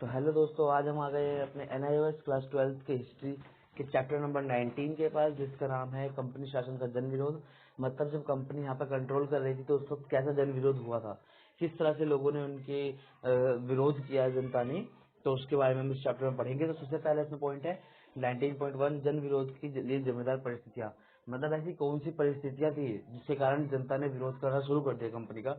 तो हेलो दोस्तों, आज हम आ गए हैं अपने NIOS क्लास 12 के हिस्ट्री के चैप्टर नंबर 19 के पास, जिसका नाम है कंपनी शासन का जन विरोध। मतलब जब कंपनी यहाँ पर कंट्रोल कर रही थी तो उस वक्त कैसा जन विरोध हुआ था, किस तरह से लोगों ने उनके विरोध किया जनता ने, तो उसके बारे में हम इस चैप्टर में पढ़ेंगे। तो सबसे पहले इसमें पॉइंट है 19.1 जन विरोध की लिए जिम्मेदार परिस्थितियां। मतलब ऐसी कौन सी परिस्थितियां थी जिसके कारण जनता ने विरोध करना शुरू कर दिया कंपनी का,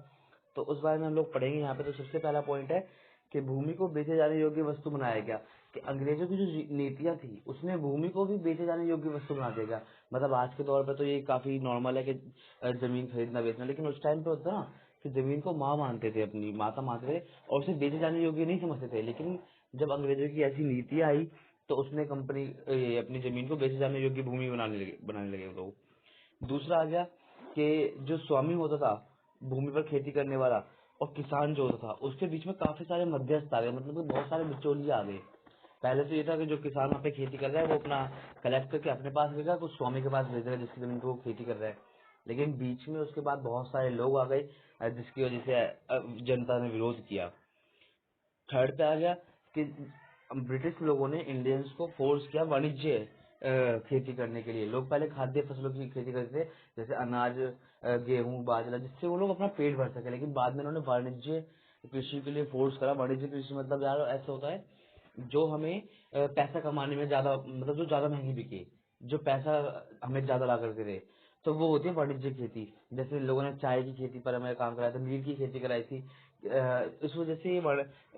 तो उस बारे में हम लोग पढ़ेंगे यहाँ पे। तो सबसे पहला पॉइंट है कि भूमि को बेचे जाने योग्य वस्तु बनाया गया। कि अंग्रेजों की जो नीतियां थी उसने भूमि को भी बेचे जाने योग्य वस्तु बना दिया। मतलब आज के दौर पे तो ये काफी नॉर्मल है कि जमीन खरीदना बेचना, लेकिन उस टाइम पे होता ना कि जमीन को माँ मानते थे, अपनी माता मानते थे और उसे बेचे जाने योग्य नहीं समझते थे। लेकिन जब अंग्रेजों की ऐसी नीतियां आई तो उसने कंपनी अपनी जमीन को बेचे जाने योग्य भूमि बनाने लगे लोग। दूसरा आ गया कि जो स्वामी होता था भूमि पर खेती करने वाला और किसान जो होता था, उसके बीच में काफी सारे मध्यस्थ आ गए। मतलब कि बहुत सारे बिचौलिए आ गए। पहले तो ये था कि जो किसान वहाँ पे खेती कर रहा है वो अपना कलेक्ट करके अपने पास भेजेगा, कुछ स्वामी के पास भेजेगा जिसकी जमीन पे वो खेती कर रहा है। लेकिन बीच में उसके बाद बहुत सारे लोग आ गए, जिसकी वजह से जनता ने विरोध किया। थर्ड पे आ गया कि ब्रिटिश लोगों ने इंडियंस को फोर्स किया वाणिज्य खेती करने के लिए। लोग पहले खाद्य फसलों की खेती करते थे, जैसे अनाज, गेहूं, बाजरा, जिससे वो लोग अपना पेट भर सके। लेकिन बाद में उन्होंने वाणिज्य कृषि के लिए फोर्स करा। वाणिज्य कृषि मतलब यार ऐसा होता है जो हमें पैसा कमाने में ज्यादा, मतलब जो ज्यादा महंगी बिके, जो पैसा हमें ज्यादा ला करके दे, तो वो होती है वाणिज्य खेती। जैसे लोगों ने चाय की खेती पर हमें काम कराया था, नील की खेती कराई थी। इस वजह से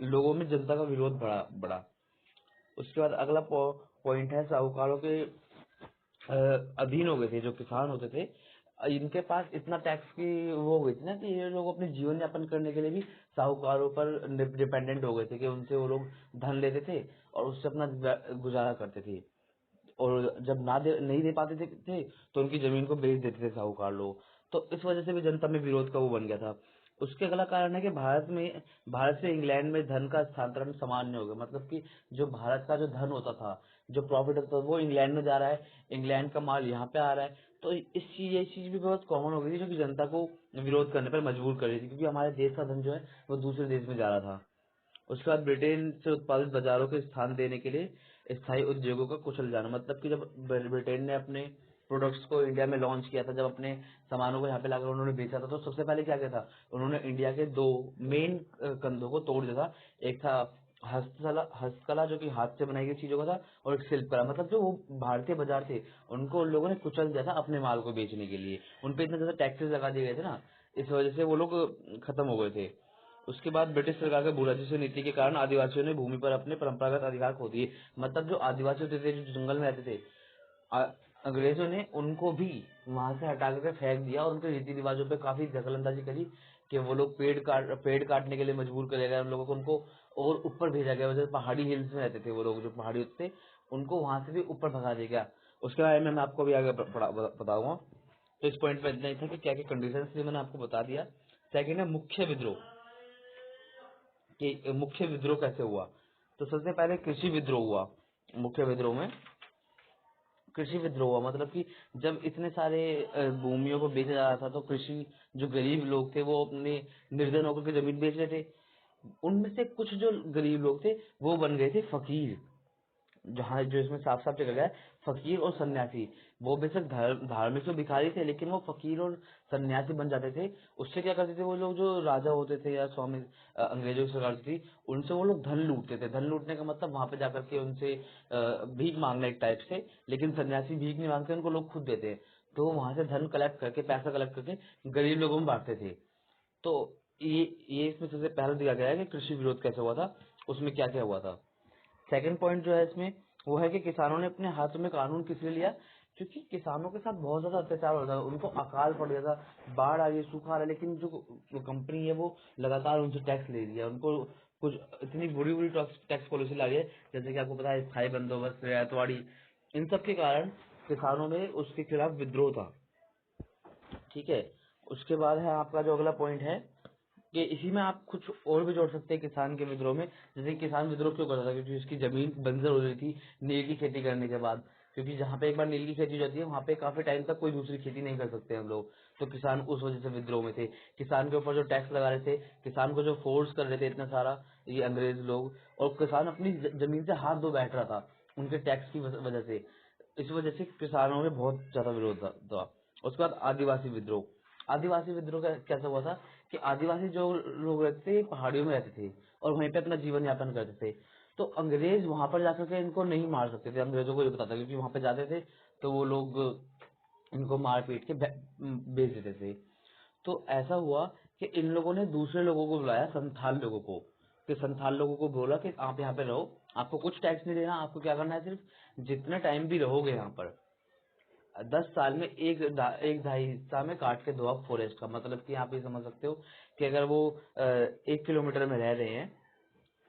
लोगों में जनता का विरोध बढ़ा बढ़ा। उसके बाद अगला पॉइंट है साहूकारों के अधीन हो गए थे जो किसान होते थे। इनके पास इतना टैक्स की वो हो गई थी ना कि ये लोग अपने जीवन यापन करने के लिए भी साहूकारों पर डिपेंडेंट हो गए थे, कि उनसे वो लोग धन लेते थे और उससे अपना गुजारा करते थे। और जब नहीं दे पाते थे तो उनकी जमीन को बेच देते थे साहूकार लोग। तो इस वजह से भी जनता में विरोध का वो बन गया था। उसके अगला कारण है कि भारत से इंग्लैंड में धन का स्थानांतरण सामान्य हो गया। मतलब कि जो भारत का जो धन होता था, जो प्रॉफिट होता था, वो इंग्लैंड में जा रहा है, इंग्लैंड का माल यहाँ पे आ रहा है। तो ये चीज भी बहुत कॉमन हो गई थी, जो कि जनता को विरोध करने पर मजबूर कर रही थी, क्योंकि हमारे देश का धन जो है वो दूसरे देश में जा रहा था। उसके बाद ब्रिटेन से उत्पादित बाजारों को स्थान देने के लिए स्थायी उद्योगों का कुचल जाना। मतलब कि जब ब्रिटेन ने अपने प्रोडक्ट्स को इंडिया में लॉन्च किया था, जब अपने सामानों को यहाँ पे लाकर उन्होंने बेचा था, तो सबसे पहले क्या किया था, उन्होंने इंडिया के दो मेन कंधों को तोड़ दिया था। एक था हस्तकला जो कि हाथ से बनाई गई चीजों का था, और एक शिल्पकला। मतलब जो वो भारतीय बाजार थे उनको उन लोगों ने कुचल दिया था अपने माल को बेचने के लिए। उनपे इतने ज्यादा टैक्सेस लगा दिए गए थे ना, इस वजह से वो लोग खत्म हो गए थे। उसके बाद ब्रिटिश सरकार के भूराजस्व नीति के कारण आदिवासियों ने भूमि पर अपने परंपरागत अधिकार खो दिए। मतलब जो आदिवासी होते थे, जो जंगल में रहते थे, आ- अंग्रेजों ने उनको भी वहां से हटा करके फेंक दिया और उनके रीति रिवाजों पे काफी दखलंदाजी करी, कि वो लोग पेड़ काटने के लिए मजबूर करे गए उन लोगों को। उनको और ऊपर भेजा गया, जैसे पहाड़ी हिल्स में रहते थे वो लोग, जो पहाड़ी होते थे, उनको वहां से भी ऊपर भगा दिया गया। उसके बारे में मैं आपको भी आगे बताऊंगा। तो इस पॉइंट पे इतना ही था कि क्या क्या कंडीशन थी, मैंने आपको बता दिया। सेकंड है मुख्य विद्रोह, कि मुख्य विद्रोह कैसे हुआ। तो सबसे पहले कृषि विद्रोह हुआ। मुख्य विद्रोह में कृषि विद्रोह हुआ, मतलब कि जब इतने सारे भूमियों को बेचा जा रहा था, तो कृषि जो गरीब लोग थे वो अपने निर्धन होकर के जमीन बेच रहे थे। उनमें से कुछ जो गरीब लोग थे वो बन गए थे फकीर। जहाँ जो इसमें साफ साफ लिखा गया है, फकीर और सन्यासी। वो बेशक धार्मिक तो भिखारी थे, लेकिन वो फकीर और सन्यासी बन जाते थे। उससे क्या करते थे वो लोग, जो राजा होते थे या स्वामी, अंग्रेजों की सरकार थी, उनसे वो लोग धन लूटते थे। धन लूटने का मतलब वहां पे जाकर के उनसे भीख मांगना एक टाइप से। लेकिन सन्यासी भीख नहीं मांगते, उनको लोग खुद देते हैं। तो वहां से धन कलेक्ट करके, पैसा कलेक्ट करके गरीब लोगों में बांटते थे। तो ये इसमें सबसे पहले दिया गया है कि कृषि विरोध कैसे हुआ था, उसमें क्या क्या हुआ था। सेकंड पॉइंट जो है इसमें वो है कि किसानों ने अपने हाथों में कानून किस लिए लिया, क्योंकि किसानों के साथ बहुत ज्यादा अत्याचार हो रहा था। उनको अकाल पड़ गया था, बाढ़ आ रही है, सूखा आ रहा है, लेकिन जो कंपनी है वो लगातार उनसे टैक्स ले रही है। उनको कुछ इतनी बुरी बुरी टैक्स पॉलिसी ला रही है, जैसे कि आपको पता है स्थायी बंदोबस्त, रियायतवाड़ी। इन सब के कारण किसानों में उसके खिलाफ विद्रोह था। ठीक है। उसके बाद है आपका जो अगला पॉइंट है, कि इसी में आप कुछ और भी जोड़ सकते हैं किसान के विद्रोह में। जैसे किसान विद्रोह क्यों करता था, क्योंकि उसकी जमीन बंजर हो रही थी नील की खेती करने के बाद। क्योंकि जहाँ पे एक बार नील की खेती हो जाती है, वहाँ पे काफी टाइम तक कोई दूसरी खेती नहीं कर सकते हम लोग। तो किसान उस वजह से विद्रोह में थे। किसान के ऊपर जो टैक्स लगा रहे थे, किसान को जो फोर्स कर रहे थे इतना सारा ये अंग्रेज लोग, और किसान अपनी जमीन से हाथ धो बैठ रहा था उनके टैक्स की वजह से। इस वजह से किसानों में बहुत ज्यादा विरोध था। उसके बाद आदिवासी विद्रोह। आदिवासी विद्रोह कैसा हुआ था कि आदिवासी जो लोग रहते थे पहाड़ियों में रहते थे और वहीं पे अपना जीवन यापन करते थे। तो अंग्रेज वहां पर जाकर के इनको नहीं मार सकते थे, अंग्रेजों को ये पता था, क्योंकि वहां पे जाते थे तो वो लोग इनको मार पीट के बेच देते थे। तो ऐसा हुआ कि इन लोगों ने दूसरे लोगों को बुलाया, संथाल लोगों को, कि संथाल लोगों को बोला कि आप यहाँ पे रहो, आपको कुछ टैक्स नहीं देना, आपको क्या करना है, सिर्फ जितना टाइम भी रहोगे यहाँ पर 10 साल में एक ढाई हिस्सा में काट के दो आप फॉरेस्ट का। मतलब कि आप ये समझ सकते हो कि अगर वो 1 किलोमीटर में रह रहे हैं,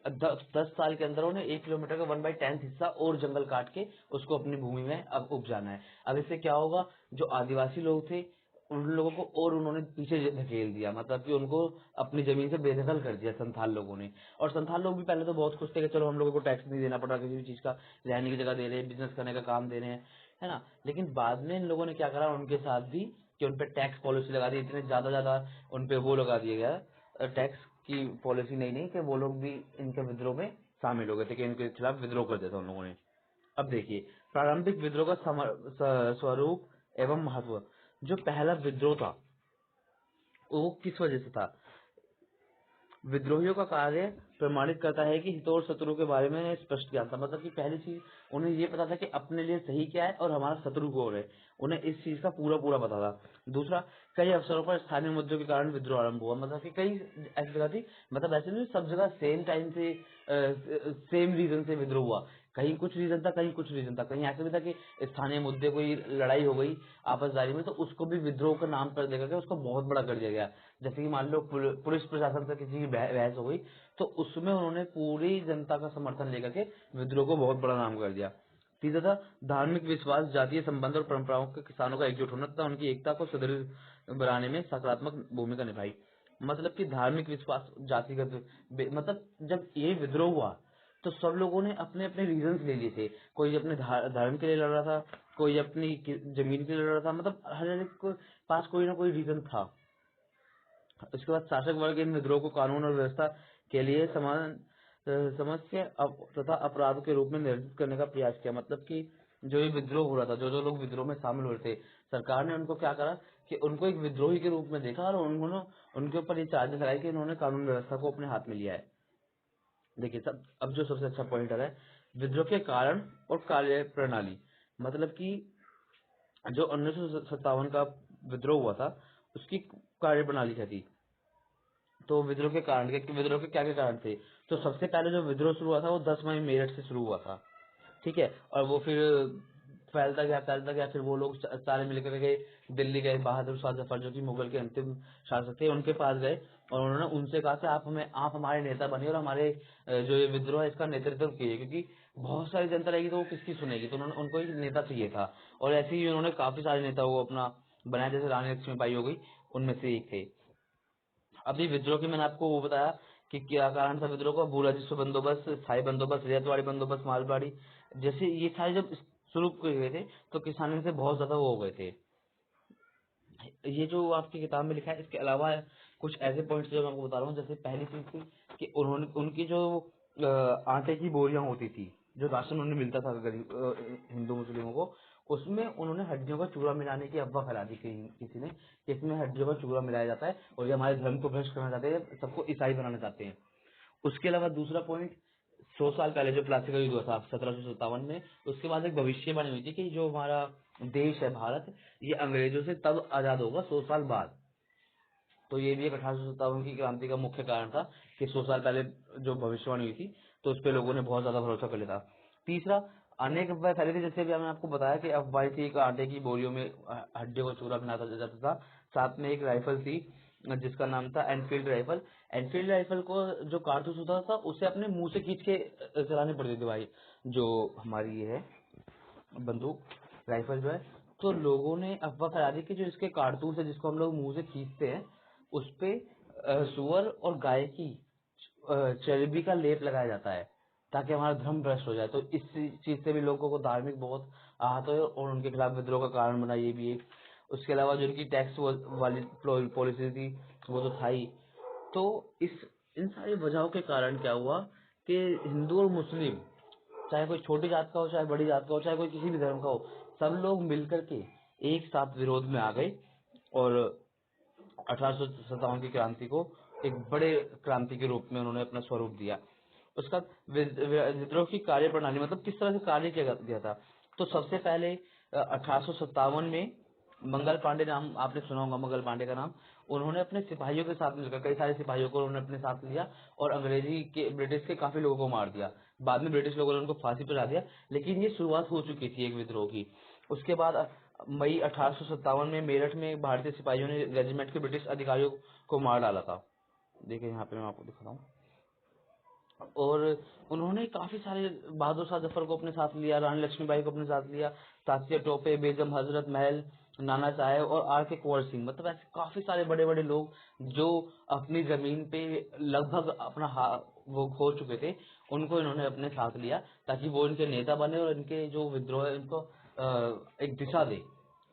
10 साल के अंदर उन्हें 1 किलोमीटर का 1/10 हिस्सा और जंगल काट के उसको अपनी भूमि में अब उपजाना है। अब इससे क्या होगा, जो आदिवासी लोग थे उन लोगों को और उन्होंने पीछे धकेल दिया, मतलब कि उनको अपनी जमीन से बेदखल कर दिया संथाल लोगों ने। और संथाल लोग भी पहले तो बहुत खुश थे कि चलो हम लोगों को टैक्स नहीं देना पड़ रहा, किसी भी चीज का, रहने की जगह दे रहे हैं, बिजनेस करने का काम दे रहे हैं, है ना। लेकिन बाद में इन लोगों ने क्या करा उनके साथ भी, कि उन पे टैक्स पॉलिसी लगा दी, इतने ज्यादा उन पे वो लगा दिया गया टैक्स की पॉलिसी, नहीं कि वो लोग भी इनके विद्रोह में शामिल हो गए थे, कि इनके खिलाफ विद्रोह कर दिया था उन लोगों ने। अब देखिए प्रारंभिक विद्रोह का स्वरूप एवं महत्व। जो पहला विद्रोह था वो किस वजह से था। विद्रोहियों का कार्य प्रमाणित करता है कि हितों और शत्रु के बारे में स्पष्ट ज्ञान था। मतलब कि पहली चीज उन्हें ये पता था कि अपने लिए सही क्या है और हमारा शत्रु कौन है, उन्हें इस चीज का पूरा पूरा पता था। दूसरा, कई अवसरों पर स्थानीय मुद्दों के कारण विद्रोह आरंभ हुआ। मतलब कि कई ऐसी जगह थी, मतलब ऐसे नहीं सब जगह सेम टाइम से सेम रीजन से विद्रोह हुआ। कहीं कुछ रीजन था, कहीं कुछ रीजन था, कहीं ऐसा भी था कि स्थानीय मुद्दे, कोई लड़ाई हो गई आपसदारी में तो उसको भी विद्रोह का नाम कर दिया गया, उसको बहुत बड़ा कर दिया गया। जैसे कि मान लो पुलिस प्रशासन से किसी की बहस हो गई तो उसमें उन्होंने पूरी जनता का समर्थन लेकर के विद्रोह को बहुत बड़ा नाम कर दिया। तीसरा था धार्मिक विश्वास, जातीय संबंध और परंपराओं के किसानों का एकजुट होना तथा उनकी एकता को सुदृढ़ बनाने में सकारात्मक भूमिका निभाई। मतलब कि धार्मिक विश्वास, जातिगत मतलब जब ये विद्रोह हुआ तो सब लोगों ने अपने अपने रीजन ले लिए थे। कोई अपने धर्म के लिए लड़ रहा था, कोई अपनी जमीन के लिए लड़ रहा था, मतलब हर एक के पास कोई ना कोई रीजन था। इसके बाद शासक वर्ग इन विद्रोह को कानून और व्यवस्था के लिए समान समस्या तथा अपराध के रूप में निर्धारित करने का प्रयास किया। मतलब कि जो ये विद्रोह हो रहा था, जो जो लोग विद्रोह में शामिल हो रहे थे, सरकार ने उनको क्या करा कि उनको एक विद्रोही के रूप में देखा और उन्होंने उनके ऊपर ये चार्जेस लगाए कि उन्होंने कानून व्यवस्था को अपने हाथ में लिया है। देखिए सब, अब जो सबसे अच्छा पॉइंट है विद्रोह के कारण और कार्य प्रणाली। मतलब कि जो 1957 का विद्रोह हुआ था उसकी कार्य प्रणाली क्या थी। तो विद्रोह के कारण विद्रोह के क्या क्या कारण थे। तो सबसे पहले जो विद्रोह शुरू हुआ था वो 10 मई मेरठ से शुरू हुआ था, ठीक है। और वो फिर फैलता गया, फिर वो लोग सारे मिलकर गए दिल्ली, गए बहादुर शाह जफर जो कि मुगल के अंतिम शासक थे उनके पास गए और उन्होंने उनसे कहा कि आप हमारे नेता बनिए और हमारे जो ये विद्रोह है इसका नेतृत्व कीजिए, क्योंकि बहुत सारी जनता रहेगी तो वो किसकी सुनेगी, तो उन्होंने उनको एक नेता चाहिए था। और ऐसे ही उन्होंने काफी सारे नेताओं को अपना बनाया, जैसे रानी लक्ष्मीबाई हो गई, उनमें से एक थे। अभी विद्रोह की मैंने आपको वो बताया कि क्या कारण था विद्रोह का, भू राजस्व बंदोबस्त, स्थायी बंदोबस्त, रियायतवाड़ी बंदोबस्त, मालगाड़ी, जैसे ये सारे जब शुरू किए गए थे तो किसानों से बहुत ज्यादा वो हो गए थे। ये जो आपकी किताब में लिखा है इसके अलावा कुछ ऐसे पॉइंट्स जो मैं आपको बता रहा हूँ। जैसे पहली चीज थी कि उन्होंने उनकी जो आटे की बोरियां होती थी, जो राशन उन्हें मिलता था गरीब हिंदू मुस्लिमों को, उसमें उन्होंने हड्डियों का चूरा मिलाने की अफवाह फैला दी किसी ने कि इसमें हड्डियों का चूरा मिलाया जाता है और ये हमारे धर्म को भ्रष्ट करना चाहते हैं, सबको ईसाई बनाना चाहते हैं। उसके अलावा दूसरा पॉइंट, 100 साल पहले जो प्लासी का युद्ध हुआ था 1757 में, उसके बाद एक भविष्यवाणी हुई थी कि जो हमारा देश है भारत, ये अंग्रेजों से तब आजाद होगा 100 साल बाद। तो ये भी एक 1857 की क्रांति का मुख्य कारण था कि 100 साल पहले जो भविष्यवाणी हुई थी तो उस पर लोगों ने बहुत ज्यादा भरोसा कर लिया था। तीसरा, अनेक अफवाहें फैली थी, जैसे भी मैंने आपको बताया कि अफवाह थी कि आटे की बोरियों में हड्डियों का चूरा बनाया जाता था। साथ में एक राइफल थी जिसका नाम था एनफील्ड राइफल। एनफील्ड राइफल को जो कारतूस होता था उसे अपने मुंह से खींच के चलाने पड़ती थी भाई, जो हमारी ये है बंदूक राइफल जो है। तो लोगों ने अफवाह फैला दी कि जो इसके कारतूस है जिसको हम लोग मुंह से खींचते हैं उस पे सुअर और गाय की चर्बी का लेप लगाया जाता है ताकि हमारा धर्म भ्रष्ट हो जाए। तो इस चीज से भी लोगों को धार्मिक बहुत आहत हुए और उनके खिलाफ विद्रोह का कारण बना ये भी एक। उसके अलावा जो इनकी टैक्स वाली पॉलिसी थी वो तो था ही। तो इस इन सारी वजहों के कारण क्या हुआ कि हिंदू और मुस्लिम, चाहे कोई छोटी जात का हो, चाहे बड़ी जात का हो, चाहे कोई किसी भी धर्म का हो, सब लोग मिलकर के एक साथ विरोध में आ गए और 1857 की क्रांति को एक बड़े क्रांति के रूप में उन्होंने अपना स्वरूप दिया। उसका विद्रोह की कार्य प्रणाली, मतलब किस तरह से कार्य किया गया था। तो सबसे पहले 1857 में मंगल पांडे, नाम आपने सुना होगा मंगल पांडे का नाम, उन्होंने अपने सिपाहियों के साथ मिलकर, कई सारे सिपाहियों को उन्होंने अपने साथ लिया और ब्रिटिश के काफी लोगों को मार दिया। बाद में ब्रिटिश लोगों ने उनको फांसी पर चढ़ा दिया, लेकिन ये शुरुआत हो चुकी थी एक विद्रोह की। उसके बाद मई 1857 में मेरठ में भारतीय सिपाहियों ने रेजिमेंट के ब्रिटिश अधिकारियों को मार डाला था। देखिए यहाँ पे मैं आपको दिखाता हूँ। और उन्होंने काफी सारे, बहादुर शाह जफर को अपने साथ लिया, रानी लक्ष्मीबाई को अपने साथ लिया, तात्या टोपे, बेगम हजरत महल, नाना साहेब और आर के कुंवर सिंह, मतलब ऐसे काफी सारे बड़े बड़े लोग जो अपनी जमीन पे लगभग अपना वो खो चुके थे, उनको इन्होंने अपने साथ लिया ताकि वो इनके नेता बने और इनके जो विद्रोह है इनको एक दिशा दे।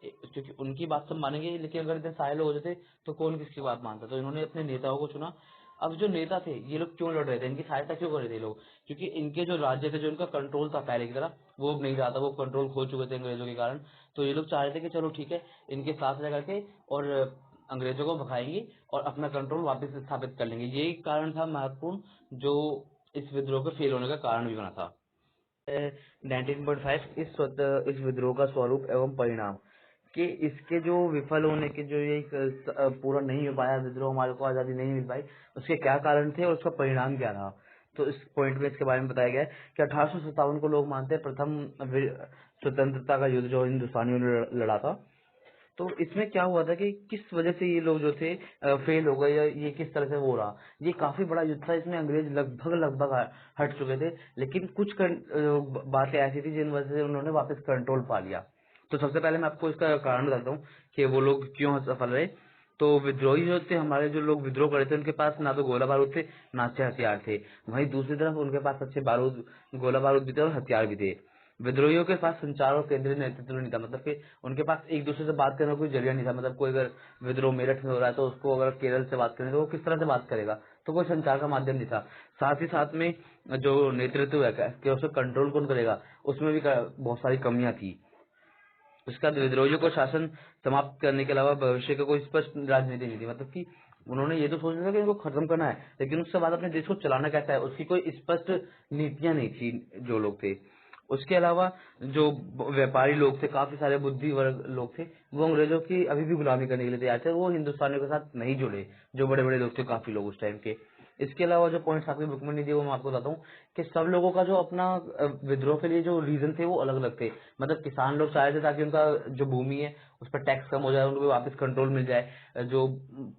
क्योंकि उनकी बात सब मानेंगे, लेकिन अगर इतने सारे लोग हो जाते तो कौन किसकी बात मानता। तो इन्होंने अपने नेताओं को चुना। अब जो नेता थे, ये लोग क्यों लड़ रहे थे, इनकी सहायता क्यों कर रहे थे लोग, क्योंकि इनके जो राज्य थे, जो इनका कंट्रोल था पहले की तरह, वो अब नहीं रहा था, वो कंट्रोल खो चुके थे अंग्रेजों के कारण। तो ये लोग चाह रहे थे कि चलो ठीक है, इनके साथ रह करके और अंग्रेजों को भगाएंगे और अपना कंट्रोल वापस स्थापित कर लेंगे। यही कारण था महत्वपूर्ण, जो इस विद्रोह के फेल होने का कारण भी बना था। 19.5 इस विद्रोह का स्वरूप एवं परिणाम, कि इसके जो विफल होने के, जो ये पूरा नहीं हो पाया विद्रोह, हमारे को आजादी नहीं मिल पाई, उसके क्या कारण थे और उसका परिणाम क्या रहा। तो इस पॉइंट में इसके बारे में बताया गया है कि 1857 को लोग मानते हैं प्रथम स्वतंत्रता का युद्ध जो हिंदुस्तानियों ने लड़ा था। तो इसमें क्या हुआ था कि किस वजह से ये लोग जो थे फेल हो गए, या ये किस तरह से हो रहा। ये काफी बड़ा युद्ध था, इसमें अंग्रेज लगभग लगभग हट चुके थे, लेकिन कुछ बातें ऐसी थी जिन वजह से उन्होंने वापस कंट्रोल पा लिया। तो सबसे पहले मैं आपको इसका कारण बताता हूँ कि वो लोग क्यों सफल रहे। तो विद्रोही जो थे, हमारे जो लोग विद्रोह करे थे, उनके पास ना तो गोला बारूद थे, ना अच्छे हथियार थे। वहीं दूसरी तरफ उनके पास अच्छे गोला बारूद भी थे और हथियार भी थे। विद्रोहियों के पास संचार और केंद्रीय नेतृत्व नहीं था, मतलब कि उनके पास एक दूसरे से बात करने का कोई जरिया नहीं था। मतलब कोई अगर विद्रोह मेरठ में हो रहा है तो उसको अगर केरल से बात करें तो वो किस तरह से बात करेगा, तो कोई संचार का माध्यम नहीं था। साथ ही साथ में जो नेतृत्व है कि उसे कंट्रोल कौन करेगा, उसमें भी बहुत सारी कमियां थी। उसका विद्रोहियों को शासन समाप्त करने के अलावा भविष्य का कोई स्पष्ट राजनीति नहीं थी। मतलब कि उन्होंने ये तो सोच लिया कि इनको खत्म करना है, लेकिन उसके बाद अपने देश को चलाना कैसा है, उसकी कोई स्पष्ट नीतियां नहीं थी जो लोग थे। उसके अलावा जो व्यापारी लोग थे, काफी सारे बुद्धि वर्ग लोग थे, वो अंग्रेजों की अभी भी गुलामी करने के लिए तैयार थे, वो हिंदुस्तानियों के साथ नहीं जुड़े, जो बड़े बड़े लोग थे काफी लोग उस टाइम के। इसके अलावा जो पॉइंट्स आपकी बुक में नहीं दिए वो मैं आपको बताता हूँ कि सब लोगों का जो अपना विद्रोह के लिए जो रीजन थे वो अलग अलग थे। मतलब किसान लोग चाहे थे ताकि उनका जो भूमि है उस पर टैक्स कम हो जाए, उनको वापस कंट्रोल मिल जाए। जो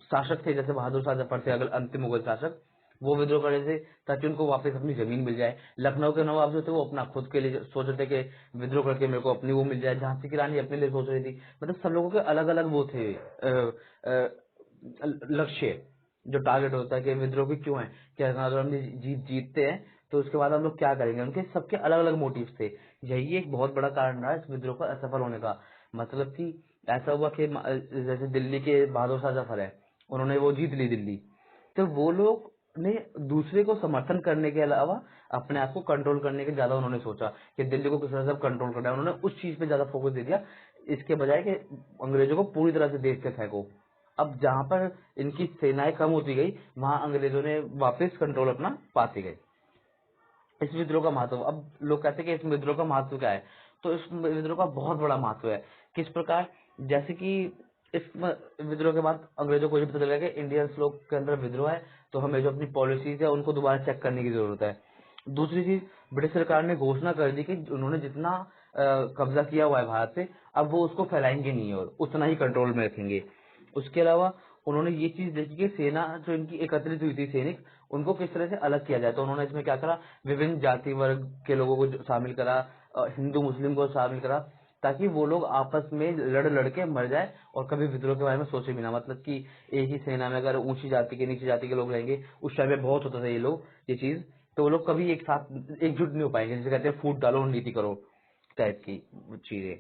शासक थे जैसे बहादुर शाह जफर थे, अगर अंतिम मुगल शासक, वो विद्रोह कर रहे थे ताकि उनको वापस अपनी जमीन मिल जाए। लखनऊ के नवाब जो थे वो अपना खुद के लिए सोच रहे थे कि विद्रोह करके मेरे को अपनी वो मिल जाए। झांसी की रानी अपने लिए सोच रही थी। मतलब सब लोगों के अलग अलग वो थे लक्ष्य, जो टारगेट होता है कि विद्रोह की क्यों है, क्या अगर हम जीतते हैं तो उसके बाद हम लोग क्या करेंगे, उनके सबके अलग अलग मोटिव थे। यही एक बहुत बड़ा कारण रहा इस विद्रोह का असफल होने का। मतलब कि ऐसा हुआ कि जैसे दिल्ली के बहादुर शाह जफर है, उन्होंने वो जीत ली दिल्ली, तो वो लोग ने दूसरे को समर्थन करने के अलावा अपने आप को कंट्रोल करने के ज्यादा उन्होंने सोचा कि दिल्ली को किस तरह से कंट्रोल करना है। उन्होंने उस चीज पे ज्यादा फोकस दे दिया, इसके बजाय कि अंग्रेजों को पूरी तरह से देश से फेंको। अब जहां पर इनकी सेनाएं कम होती गई, वहां अंग्रेजों ने वापस कंट्रोल अपना पाते गए। इस विद्रोह का महत्व, अब लोग कहते हैं कि इस विद्रोह का महत्व क्या है, तो इस विद्रोह का बहुत बड़ा महत्व है। किस प्रकार, जैसे कि इस विद्रोह के बाद अंग्रेजों को ये पता चला कि इंडियंस लोग के अंदर विद्रोह है, तो हमें जो अपनी पॉलिसीज है उनको दोबारा चेक करने की जरूरत है। दूसरी चीज, ब्रिटिश सरकार ने घोषणा कर दी कि उन्होंने जितना कब्जा किया हुआ है भारत से, अब वो उसको फैलाएंगे नहीं और उतना ही कंट्रोल में रखेंगे। उसके अलावा उन्होंने ये चीज देखी कि सेना जो इनकी एकत्रित हुई थी सैनिक, उनको किस तरह से अलग किया जाए। तो उन्होंने इसमें क्या करा, विभिन्न जाति वर्ग के लोगों को शामिल करा, हिंदू मुस्लिम को शामिल करा, ताकि वो लोग आपस में लड़ लड़ के मर जाए और कभी विद्रोह के बारे में सोचे भी ना। मतलब कि एक ही सेना में अगर ऊंची जाति के नीची जाति के लोग रहेंगे, उस टाइम में बहुत होता था ये चीज, तो वो लोग कभी एक साथ एकजुट नहीं हो पाएंगे। जैसे कहते हैं फूट डालो नीति करो टाइप की चीजें।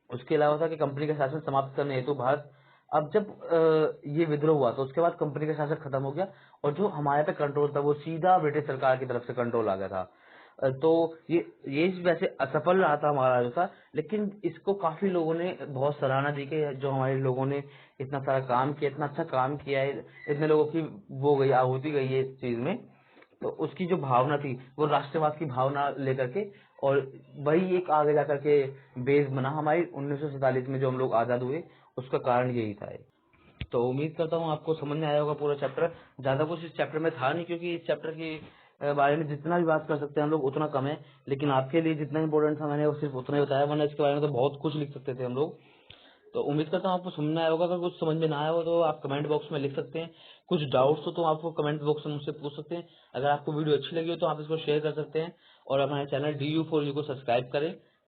उसके अलावा था कि कंपनी का शासन समाप्त करने हेतु भारत, अब जब ये विद्रोह हुआ तो उसके बाद कंपनी का शासन खत्म हो गया और जो हमारे पे कंट्रोल था वो सीधा ब्रिटिश सरकार की तरफ से कंट्रोल आ गया था। तो ये वैसे असफल रहा था हमारा जो था, लेकिन इसको काफी लोगों ने बहुत सराहना दी कि जो हमारे लोगों ने इतना सारा काम किया, इतना अच्छा काम किया है, इतने लोगों की वो गई आहुति गई है इस चीज में। तो उसकी जो भावना थी वो राष्ट्रवाद की भावना लेकर के, और वही एक आगे जाकर के बेस बना हमारी 1947 में जो हम लोग आजाद हुए, उसका कारण यही था। तो उम्मीद करता हूँ आपको समझ में आया होगा पूरा चैप्टर। ज्यादा कुछ इस चैप्टर में था नहीं, क्योंकि इस चैप्टर के बारे में जितना भी बात कर सकते हैं हम लोग उतना कम है, लेकिन आपके लिए जितना इम्पोर्टेंट था मैंने वो सिर्फ उतना ही बताया, वरना इसके बारे में तो बहुत कुछ लिख सकते थे हम लोग। तो उम्मीद करता हूँ आपको समझ में आया होगा। अगर कुछ समझ में ना आया हो तो आप कमेंट बॉक्स में लिख सकते हैं, कुछ डाउट्स हो तो आपको कमेंट बॉक्स में मुझसे पूछ सकते हैं। अगर आपको वीडियो अच्छी लगी हो तो आप इसको शेयर कर सकते हैं, और हमारे चैनल DU4U को सब्सक्राइब करें